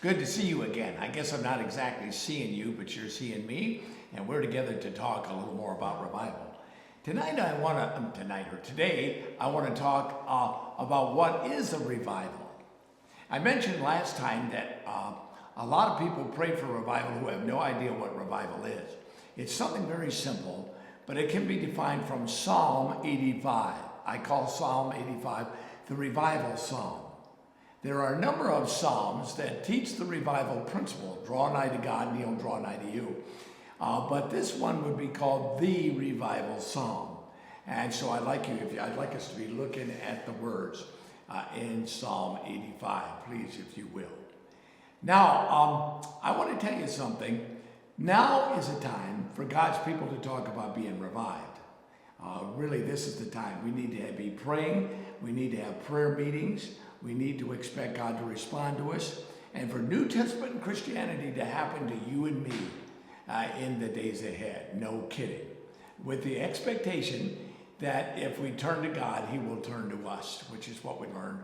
Good to see you again. I guess I'm not exactly seeing you, but you're seeing me, and we're together to talk a little more about revival. Today, I want to talk about what is a revival. I mentioned last time that a lot of people pray for revival who have no idea what revival is. It's something very simple, but it can be defined from Psalm 85. I call Psalm 85 the revival psalm. There are a number of psalms that teach the revival principle. Draw nigh to God and he'll draw nigh to you. But this one would be called the revival psalm. And so I'd like us to be looking at the words in Psalm 85, please, if you will. Now, I want to tell you something. Now is a time for God's people to talk about being revived. Really, this is the time. We need to be praying. We need to have prayer meetings. We need to expect God to respond to us. And for New Testament Christianity to happen to you and me in the days ahead. No kidding. With the expectation that if we turn to God, he will turn to us, which is what we learned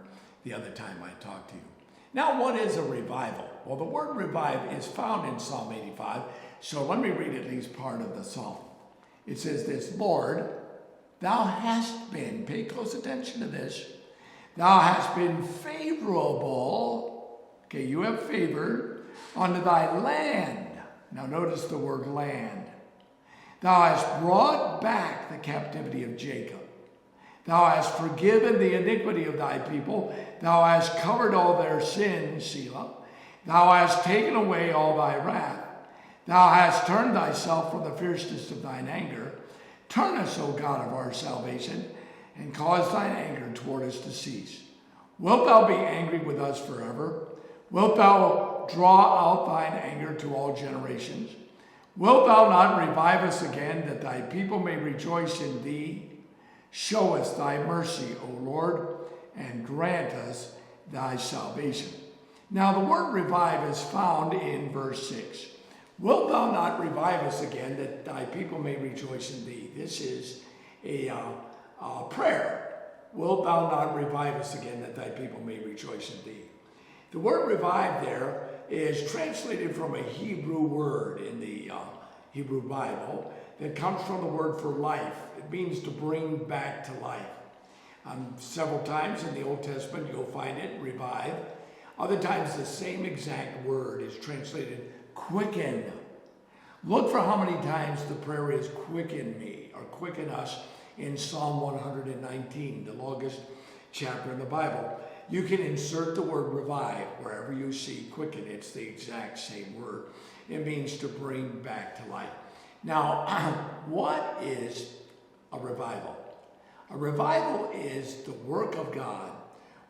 the other time I talked to you. Now, what is a revival? Well, the word revive is found in Psalm 85. So let me read at least part of the psalm. It says this: Lord, thou hast been, pay close attention to this, thou hast been favorable, okay, you have favored, unto thy land. Now notice the word land. Thou hast brought back the captivity of Jacob. Thou hast forgiven the iniquity of thy people. Thou hast covered all their sins, Selah. Thou hast taken away all thy wrath. Thou hast turned thyself from the fierceness of thine anger. Turn us, O God of our salvation, and cause thine anger toward us to cease. Wilt thou be angry with us forever? Wilt thou draw out thine anger to all generations? Wilt thou not revive us again, that thy people may rejoice in thee? Show us thy mercy, O Lord, and grant us thy salvation. Now the word revive is found in verse 6. Wilt thou not revive us again, that thy people may rejoice in thee? This is a prayer. Wilt thou not revive us again, that thy people may rejoice in thee? The word revive there is translated from a Hebrew word in the Hebrew Bible that comes from the word for life. It means to bring back to life. Several times in the Old Testament you'll find it, revive. Other times the same exact word is translated quicken. Look for how many times the prayer is quicken me or quicken us in Psalm 119, the longest chapter in the Bible. You can insert the word revive wherever you see quicken. It's the exact same word. It means to bring back to life. Now, what is a revival? A revival is the work of God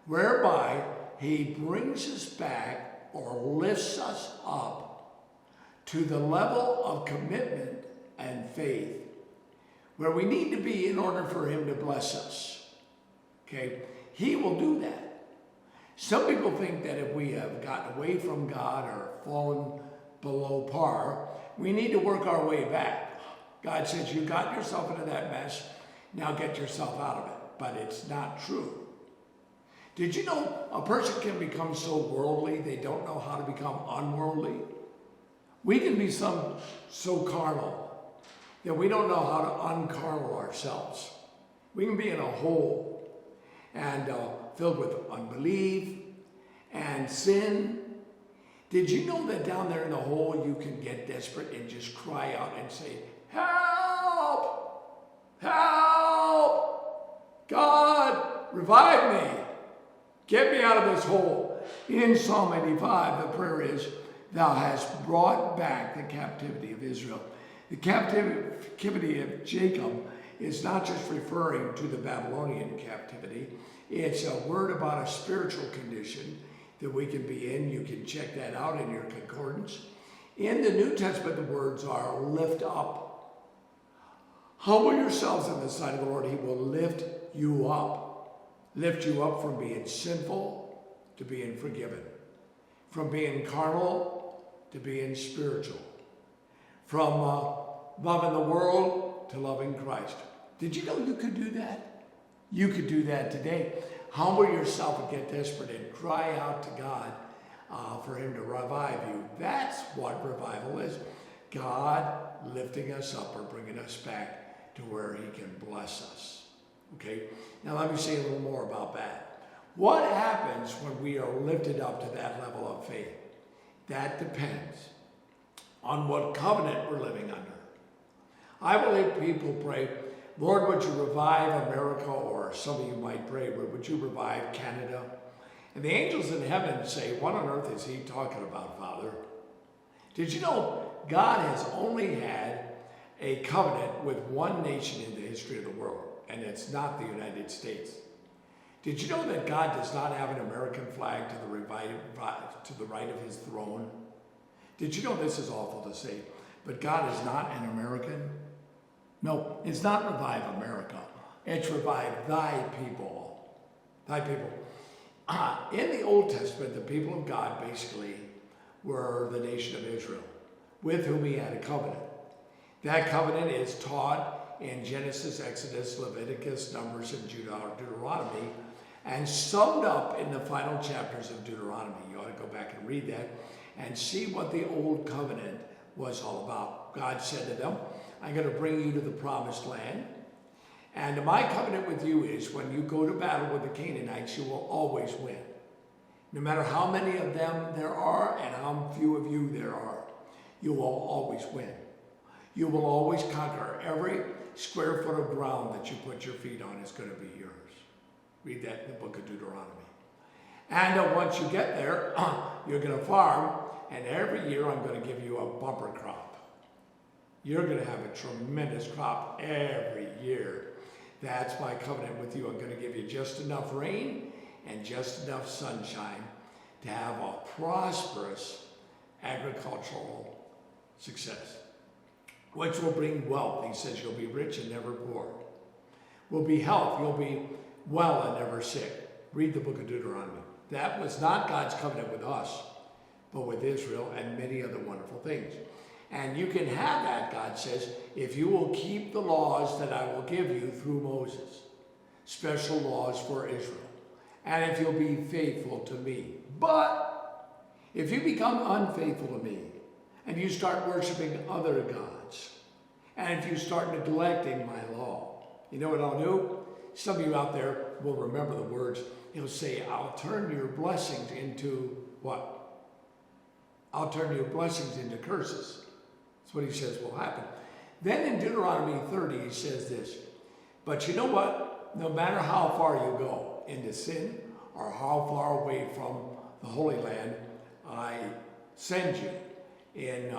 whereby he brings us back or lifts us up to the level of commitment and faith where we need to be in order for him to bless us. Okay? He will do that. Some people think that if we have gotten away from God or fallen below par, we need to work our way back. God says, you got yourself into that mess, now get yourself out of it. But it's not true. Did you know a person can become so worldly they don't know how to become unworldly? We can be so carnal that we don't know how to uncarnal ourselves. We can be in a hole and filled with unbelief and sin. Did you know that down there in the hole you can get desperate and just cry out and say, help, help, God, revive me, get me out of this hole. In Psalm 85, the prayer is, thou hast brought back the captivity of Israel. The captivity of Jacob is not just referring to the Babylonian captivity. It's a word about a spiritual condition that we can be in. You can check that out in your concordance. In the New Testament, the words are lift up. Humble yourselves in the sight of the Lord. He will lift you up. Lift you up from being sinful to being forgiven. From being carnal to being spiritual. From loving the world to loving Christ. Did you know you could do that? You could do that today. Humble yourself and get desperate and cry out to God for him to revive you. That's what revival is. God lifting us up or bringing us back to where he can bless us. Okay? Now let me say a little more about that. What happens when we are lifted up to that level of faith? That depends on what covenant we're living under. I believe people pray, Lord, would you revive America? Or some of you might pray, would you revive Canada? And the angels in heaven say, what on earth is he talking about, Father? Did you know God has only had a covenant with one nation in the history of the world, and it's not the United States? Did you know that God does not have an American flag to the right of his throne? Did you know, this is awful to say, but God is not an American? No, it's not revive America. It's revive thy people. Thy people. In the Old Testament, the people of God basically were the nation of Israel, with whom he had a covenant. That covenant is taught in Genesis, Exodus, Leviticus, Numbers, and Deuteronomy, and summed up in the final chapters of Deuteronomy. You ought to go back and read that and see what the old covenant was all about. God said to them, I'm going to bring you to the promised land. And my covenant with you is when you go to battle with the Canaanites, you will always win. No matter how many of them there are and how few of you there are, you will always win. You will always conquer. Every square foot of ground that you put your feet on is going to be yours. Read that in the book of Deuteronomy. And once you get there, you're going to farm, and every year I'm going to give you a bumper crop. You're going to have a tremendous crop every year. That's my covenant with you. I'm going to give you just enough rain and just enough sunshine to have a prosperous agricultural success, which will bring wealth. He says you'll be rich and never poor. Will be health. You'll be well and never sick. Read the book of Deuteronomy. That was not God's covenant with us, but with Israel and many other wonderful things. And you can have that, God says, if you will keep the laws that I will give you through Moses. Special laws for Israel. And if you'll be faithful to me. But if you become unfaithful to me, and you start worshiping other gods, and if you start neglecting my law, you know what I'll do? Some of you out there will remember the words. He'll say, I'll turn your blessings into what? I'll turn your blessings into curses. That's what he says will happen. Then in Deuteronomy 30, he says this, but you know what? No matter how far you go into sin or how far away from the Holy Land, I send you in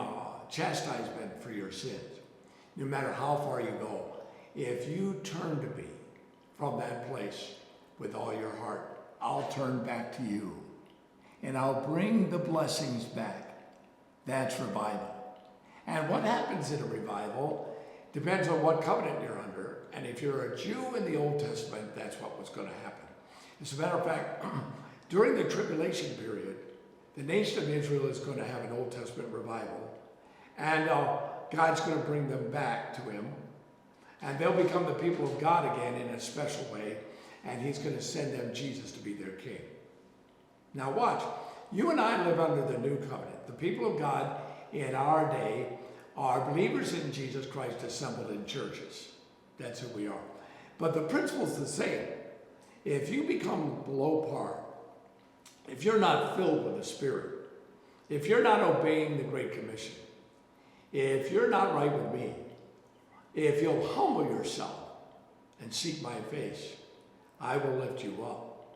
chastisement for your sins. No matter how far you go, if you turn to me from that place with all your heart, I'll turn back to you and I'll bring the blessings back. That's revival. And what happens in a revival depends on what covenant you're under. And if you're a Jew in the Old Testament, that's what was going to happen. As a matter of fact, during the tribulation period, the nation of Israel is going to have an Old Testament revival. And God's going to bring them back to him. And they'll become the people of God again in a special way. And he's going to send them Jesus to be their king. Now watch. You and I live under the new covenant. The people of God in our day are believers in Jesus Christ assembled in churches. That's who we are. But the principle's the same. If you become below par, if you're not filled with the Spirit, if you're not obeying the Great Commission, if you're not right with me, if you'll humble yourself and seek my face, I will lift you up.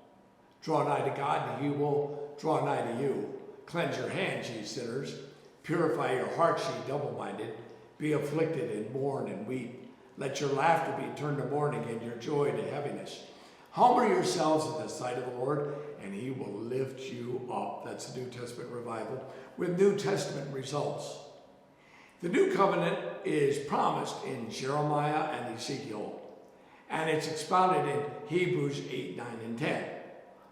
Draw nigh to God, and he will draw nigh to you. Cleanse your hands, ye sinners. Purify your hearts, ye double-minded. Be afflicted and mourn and weep. Let your laughter be turned to mourning and your joy to heaviness. Humble yourselves in the sight of the Lord, and he will lift you up. That's the New Testament revival with New Testament results. The new covenant is promised in Jeremiah and Ezekiel, and it's expounded in Hebrews 8, 9, and 10.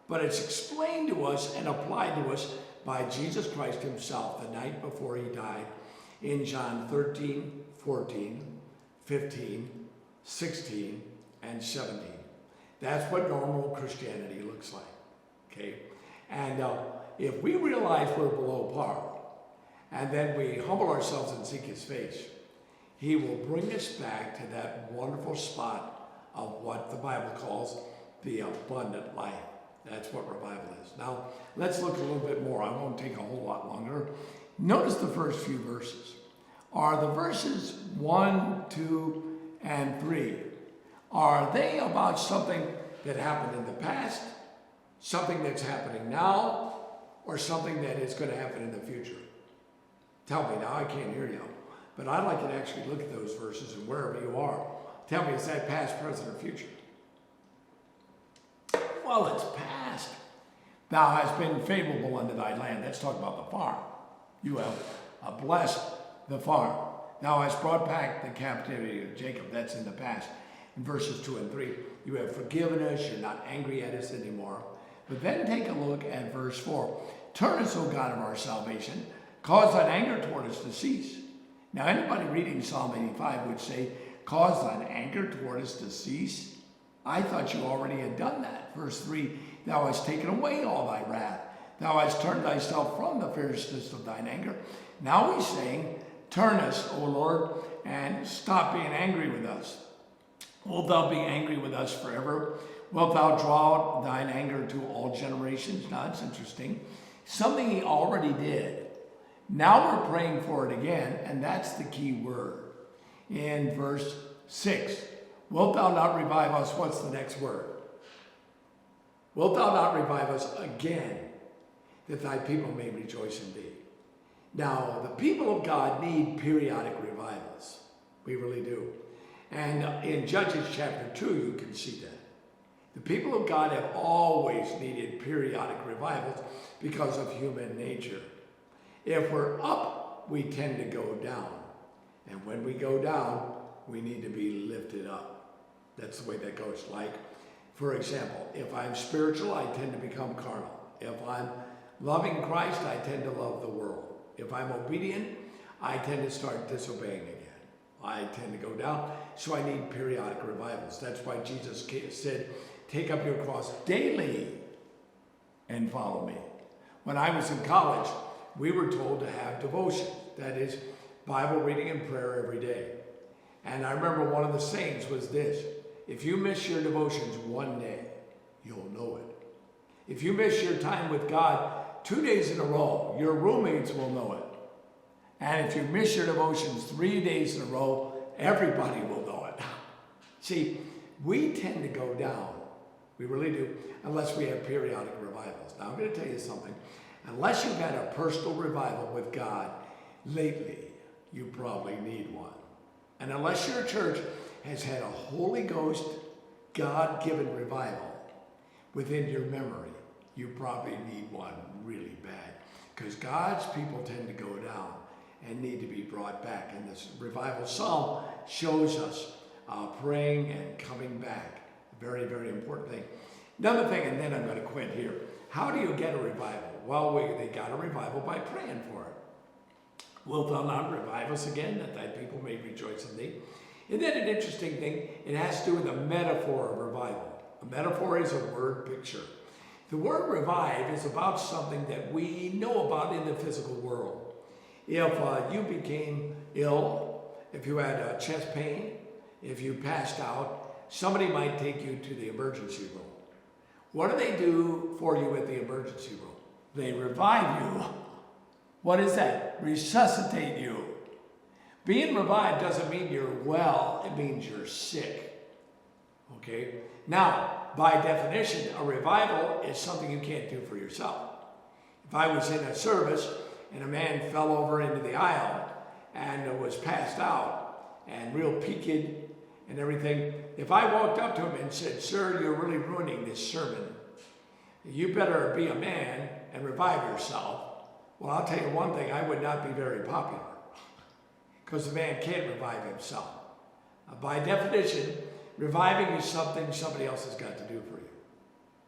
But it's explained to us and applied to us by Jesus Christ himself the night before he died in John 13, 14, 15, 16, and 17. That's what normal Christianity looks like, okay? And if we realize we're below par, and then we humble ourselves and seek his face, he will bring us back to that wonderful spot of what the Bible calls the abundant life. That's what revival is. Now, let's look a little bit more. I won't take a whole lot longer. Notice the first few verses. Are the verses 1, 2, and 3, are they about something that happened in the past, something that's happening now, or something that is going to happen in the future? Tell me now, I can't hear you. But I'd like you to actually look at those verses and wherever you are, tell me, is that past, present, or future? Well, it's past. Thou hast been favorable unto thy land. That's talking about the farm. You have blessed the farm. Thou hast brought back the captivity of Jacob. That's in the past. In verses 2 and 3, you have forgiven us. You're not angry at us anymore. But then take a look at verse 4. Turn us, O God of our salvation. Cause thine anger toward us to cease. Now, anybody reading Psalm 85 would say, cause thine anger toward us to cease. I thought you already had done that. Verse 3, thou hast taken away all thy wrath. Thou hast turned thyself from the fierceness of thine anger. Now he's saying, turn us, O Lord, and stop being angry with us. Wilt thou be angry with us forever? Wilt thou draw thine anger to all generations? Now, it's interesting. Something he already did. Now we're praying for it again, and that's the key word. In verse 6, wilt thou not revive us? What's the next word? Wilt thou not revive us again, that thy people may rejoice in thee? Now, the people of God need periodic revivals. We really do. And in Judges chapter 2, you can see that. The people of God have always needed periodic revivals because of human nature. If we're up, we tend to go down. And when we go down, we need to be lifted up. That's the way that goes. Like, for example, if I'm spiritual, I tend to become carnal. If I'm loving Christ, I tend to love the world. If I'm obedient, I tend to start disobeying again. I tend to go down, so I need periodic revivals. That's why Jesus said, take up your cross daily and follow me. When I was in college, we were told to have devotion. That is, Bible reading and prayer every day. And I remember one of the sayings was this: if you miss your devotions one day, you'll know it. If you miss your time with God 2 days in a row, your roommates will know it. And if you miss your devotions 3 days in a row, everybody will know it. See, we tend to go down. We really do, unless we have periodic revivals. Now, I'm going to tell you something. Unless you've had a personal revival with God lately, you probably need one. And unless your church has had a Holy Ghost, God-given revival within your memory, you probably need one really bad. Because God's people tend to go down and need to be brought back. And this revival psalm shows us praying and coming back. Very, very important thing. Another thing, and then I'm going to quit here. How do you get a revival? Well, they got a revival by praying for it. Wilt thou not revive us again, that thy people may rejoice in thee? And then an interesting thing, it has to do with a metaphor of revival. A metaphor is a word picture. The word revive is about something that we know about in the physical world. If you became ill, if you had chest pain, if you passed out, somebody might take you to the emergency room. What do they do for you at the emergency room? They revive you. What is that? Resuscitate you. Being revived doesn't mean you're well, it means you're sick. Okay? Now, by definition, a revival is something you can't do for yourself. If I was in a service and a man fell over into the aisle and was passed out and real peaked and everything, if I walked up to him and said, "Sir, you're really ruining this sermon. You better be a man and revive yourself," well, I'll tell you one thing, I would not be very popular because the man can't revive himself. By definition, reviving is something somebody else has got to do for you.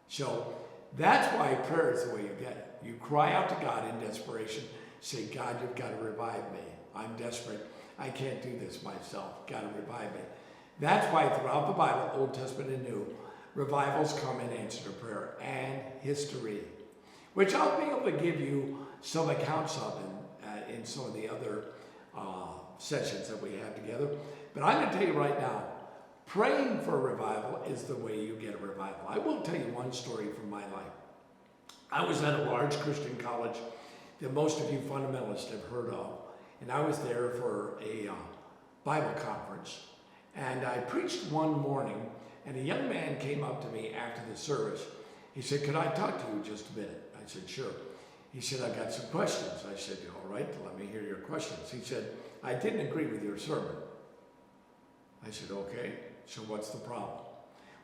So that's why prayer is the way you get it. You cry out to God in desperation. Say, "God, you've got to revive me. I'm desperate. I can't do this myself. Got to revive me." That's why throughout the Bible, Old Testament and New, revivals come in answer to prayer and history. which I'll be able to give you some accounts of in some of the other sessions that we have together. But I'm going to tell you right now, praying for a revival is the way you get a revival. I will tell you one story from my life. I was at a large Christian college that most of you fundamentalists have heard of, and I was there for a Bible conference, and I preached one morning, and a young man came up to me after the service. He said, "Could I talk to you just a minute?" I said, "Sure." He said, "I got some questions." I said, "All right, let me hear your questions." He said, "I didn't agree with your sermon." I said, "Okay, so what's the problem?"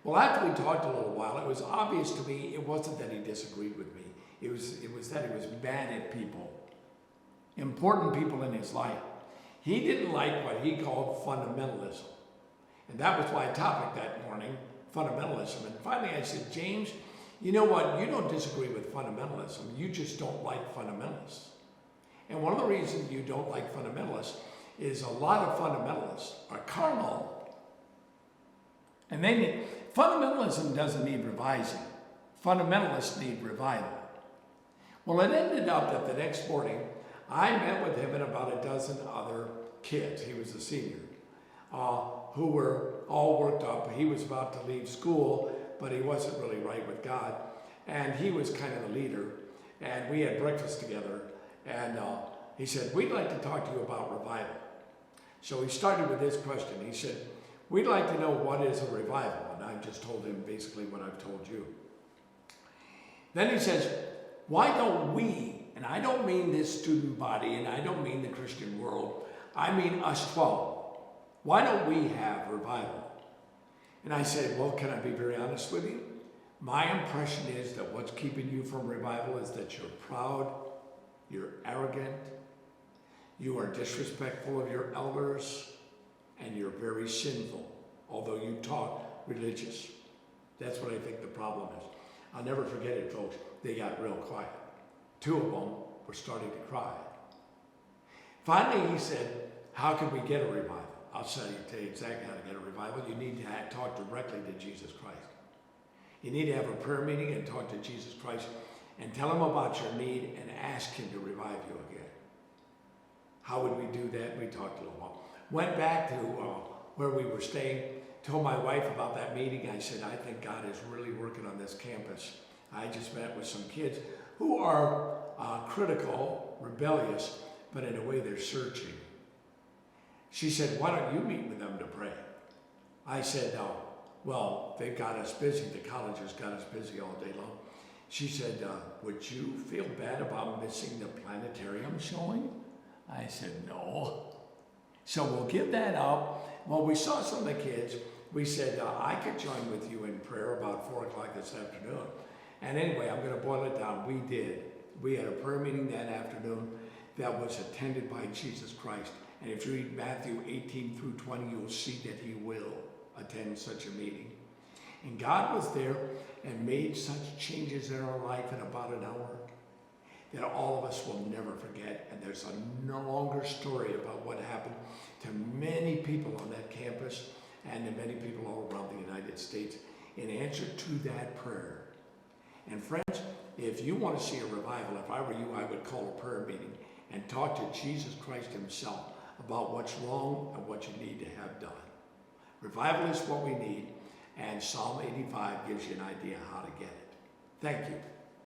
Well, after we talked a little while, it was obvious to me it wasn't that he disagreed with me. It was that he was mad at people, important people in his life. He didn't like what he called fundamentalism. And that was my topic that morning, fundamentalism. And finally I said, "James, you know what? You don't disagree with fundamentalism. You just don't like fundamentalists. And one of the reasons you don't like fundamentalists is a lot of fundamentalists are carnal. And fundamentalism doesn't need revising. Fundamentalists need revival." Well, it ended up that the next morning, I met with him and about a dozen other kids. He was a senior, who were all worked up. He was about to leave school, but he wasn't really right with God. And he was kind of the leader. And we had breakfast together. And he said, "We'd like to talk to you about revival." So he started with this question. He said, "We'd like to know what is a revival." And I just told him basically what I've told you. Then he says, "Why don't we," and I don't mean this student body, and I don't mean the Christian world, I mean us 12. "Why don't we have revival?" And I said, "Well, can I be very honest with you? My impression is that what's keeping you from revival is that you're proud, you're arrogant, you are disrespectful of your elders, and you're very sinful, although you talk religious." That's what I think the problem is. I'll never forget it, folks. They got real quiet. 2 of them were starting to cry. Finally, he said, "How can we get a revival?" I'll tell you exactly how to get a revival. You need to talk directly to Jesus Christ. You need to have a prayer meeting and talk to Jesus Christ and tell him about your need and ask him to revive you again. How would we do that? We talked a little while. Went back to where we were staying, told my wife about that meeting. I said, "I think God is really working on this campus." I just met with some kids who are critical, rebellious, but in a way they're searching. She said, "Why don't you meet with them to pray?" I said, "Well, they've got us busy. The college has got us busy all day long." She said, "Would you feel bad about missing the planetarium showing?" I said, "No." So we'll give that up. Well, we saw some of the kids. We said, "I could join with you in prayer about 4 o'clock this afternoon." And anyway, I'm going to boil it down. We did. We had a prayer meeting that afternoon that was attended by Jesus Christ. And if you read Matthew 18 through 20, you'll see that he will attend such a meeting. And God was there and made such changes in our life in about an hour that all of us will never forget. And there's a longer story about what happened to many people on that campus and to many people all around the United States in answer to that prayer. And friends, if you want to see a revival, if I were you, I would call a prayer meeting and talk to Jesus Christ himself about what's wrong and what you need to have done. Revival is what we need, and Psalm 85 gives you an idea how to get it. Thank you.